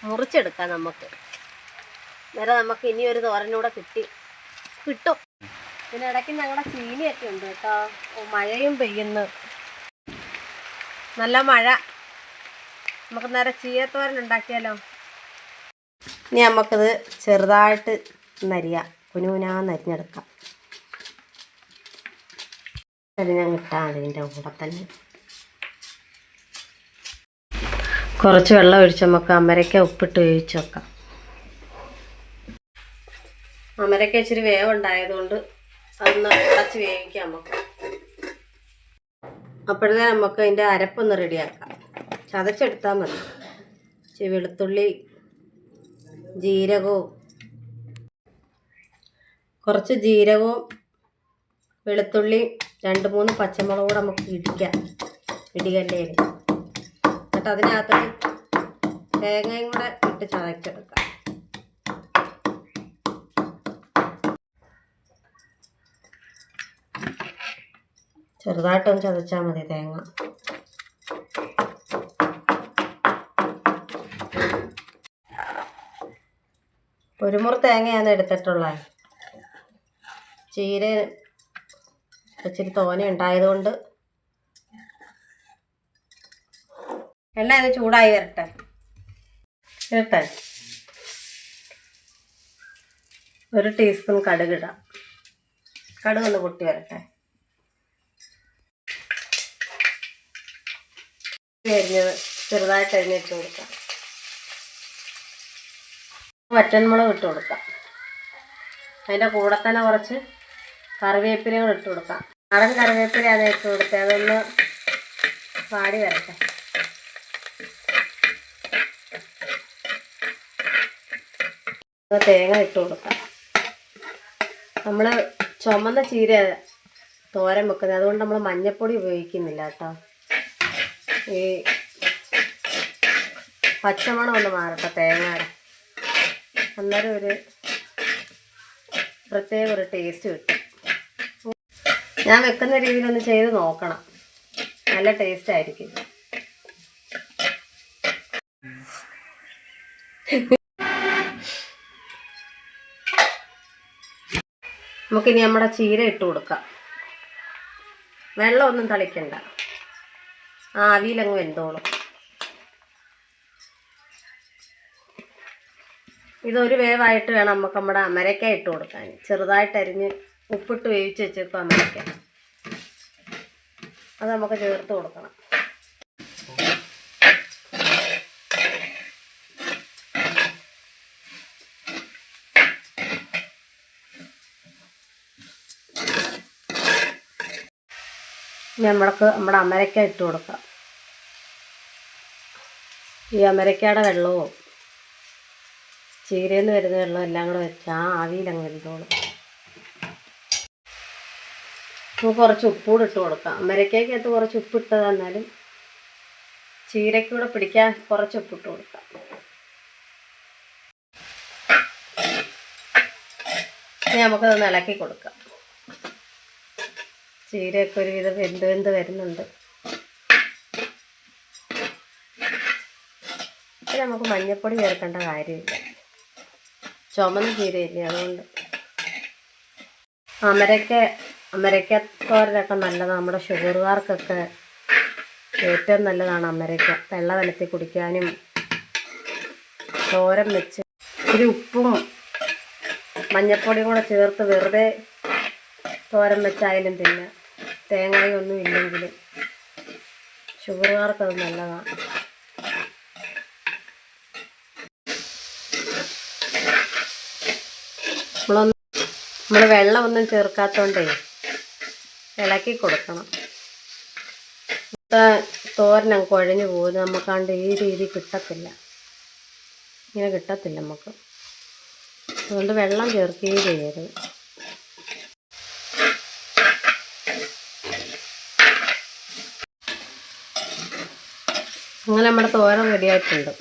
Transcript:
മുറിച്ചെടുക്കാം നമുക്ക്. നേരെ നമുക്ക് ഇനിയൊരു തോരനൂടെ കിട്ടും. ഇതിനിടയ്ക്ക് ഞങ്ങളുടെ ചീനിയൊക്കെ ഉണ്ട് കേട്ടോ. മഴയും പെയ്യുന്നു, നല്ല മഴ. നമുക്ക് നേരെ ചീയത്തോരൻ ഉണ്ടാക്കിയാലോ? ഇനി നമുക്കിത് ചെറുതായിട്ട് നരിയാം, കുനുകുനാന്നരിഞ്ഞെടുക്കാം. ഞാൻ കിട്ടാം അതിൻ്റെ കൂടെ തന്നെ കുറച്ച് വെള്ളം ഒഴിച്ച് നമുക്ക് അമരയ്ക്ക ഉപ്പിട്ട് വേവിച്ച് വെക്കാം. അമരയ്ക്ക ഇച്ചിരി വേവുണ്ടായതുകൊണ്ട് അതൊന്ന് അടച്ച് വേവിക്കാം നമുക്ക്. അപ്പോഴേ നമുക്ക് അതിൻ്റെ അരപ്പൊന്ന് റെഡിയാക്കാം. ചതച്ചെടുത്താൽ മതി. ഇച്ചിരി വെളുത്തുള്ളി, കുറച്ച് ജീരകവും വെളുത്തുള്ളി, 2-3 പച്ചമുളക് കൂടെ നമുക്ക് ഇടികല്ലേൽ. എന്നിട്ട് അതിനകത്ത് തേങ്ങയും കൂടെ ഇട്ട് ചതച്ചെടുക്കാം. ചെറുതായിട്ടൊന്ന് ചതച്ചാൽ മതി തേങ്ങ. ഒരു മുറി തേങ്ങയാണ് എടുത്തിട്ടുള്ളത്. ചീര ഇച്ചിരി തോനെ ഉണ്ടായതുകൊണ്ട് എണ്ണ ഇത് ചൂടായി വരട്ടെ. ഒരു ടീസ്പൂൺ കടുകിടാം. കടുകൊന്ന് പൊട്ടി വരട്ടെ. ചെറുതായിട്ട് അരിഞ്ഞിട്ട് കൊടുക്കാം. വറ്റൻമുളക് ഇട്ട് കൊടുക്കാം. അതിൻ്റെ കൂടെ തന്നെ കുറച്ച് കറിവേപ്പിലയും ഇട്ട് കൊടുക്കാം. നാടൻ കറിവേപ്പിലയാണ് ഇട്ട് കൊടുത്തത്. അതൊന്ന് വാടി വരട്ടെ. തേങ്ങ ഇട്ട് കൊടുക്കാം. നമ്മൾ ചുമന്ന ചീര തോരൻ വെക്കുന്നത്, അതുകൊണ്ട് നമ്മൾ മഞ്ഞൾപ്പൊടി ഉപയോഗിക്കുന്നില്ല കേട്ടോ. ഈ പച്ചമണം ഒന്ന് മാറട്ടെ തേങ്ങയുടെ, അന്നേരം ഒരു പ്രത്യേക ഒരു ടേസ്റ്റ് കിട്ടും. ഞാൻ വെക്കുന്ന രീതിയിലൊന്ന് ചെയ്ത് നോക്കണം, നല്ല ടേസ്റ്റ് ആയിരിക്കും. നമുക്കിനി നമ്മുടെ ചീര ഇട്ട് കൊടുക്കാം. വെള്ളമൊന്നും തളിക്കണ്ട, ആവിയിലങ്ങ് വെന്തോളും. ഇതൊരു വേവായിട്ട് വേണം നമുക്ക് നമ്മുടെ അമരയ്ക്ക ഇട്ട് കൊടുക്കാൻ. ചെറുതായിട്ട് അരിഞ്ഞ് ഉപ്പിട്ട് വേവിച്ച് വെച്ചേക്കും അമരയ്ക്ക. അത് നമുക്ക് ചേർത്ത് കൊടുക്കണം. നമ്മുടെ അമരയ്ക്ക ഇട്ട് കൊടുക്കാം. ഈ അമരയ്ക്കയുടെ വെള്ളവും ചീരയിൽ നിന്ന് വരുന്ന വെള്ളം എല്ലാം കൂടെ വെച്ച് ആവിയിലങ്ങ് വെന്തോളും. നമുക്ക് കുറച്ച് ഉപ്പൂടെ ഇട്ട് കൊടുക്കാം. അമരയ്ക്കകത്ത് കുറച്ച് ഉപ്പിട്ട് തന്നാലും ചീരയ്ക്കൂടെ പിടിക്കാൻ കുറച്ച് ഉപ്പിട്ട് കൊടുക്കാം. ഇനി നമുക്കതൊന്ന് ഇളക്കി കൊടുക്കാം. ചീരയൊക്കെ ഒരുവിധം വെന്ത് വരുന്നുണ്ട്. ഇത് നമുക്ക് മഞ്ഞൾപ്പൊടി ചേർക്കേണ്ട കാര്യമില്ല, ചുമന്ന ചീരയില്ലേ, അതുകൊണ്ട്. അമരയ്ക്ക തോരനൊക്കെ നല്ലതാണ്. നമ്മുടെ ഷുഗറുകാർക്കൊക്കെ ഏറ്റവും നല്ലതാണ് അമരയ്ക്ക. വെള്ള വെള്ളത്തിൽ കുടിക്കാനും തോരൻ വെച്ച് ഒരു ഉപ്പും മഞ്ഞൾപ്പൊടിയും കൂടെ ചേർത്ത് വെറുതെ തോരൻ വെച്ചായാലും പിന്നെ തേങ്ങയൊന്നും ഇല്ലെങ്കിലും ഷുഗറുകാർക്കത് നല്ലതാണ്. നമ്മൾ വെള്ളമൊന്നും ചേർക്കാത്തതുകൊണ്ടേ ഇളക്കി കൊടുക്കണം. തോരനം കുഴഞ്ഞു പോകും. നമുക്കാണ്ട് ഈ രീതി കിട്ടത്തില്ല, ഇങ്ങനെ കിട്ടത്തില്ല നമുക്ക്. അതുകൊണ്ട് വെള്ളം ചേർക്കുകയും ചെയ്യരുത്. അങ്ങനെ നമ്മുടെ തോരൻ റെഡിയായിട്ടുണ്ട്.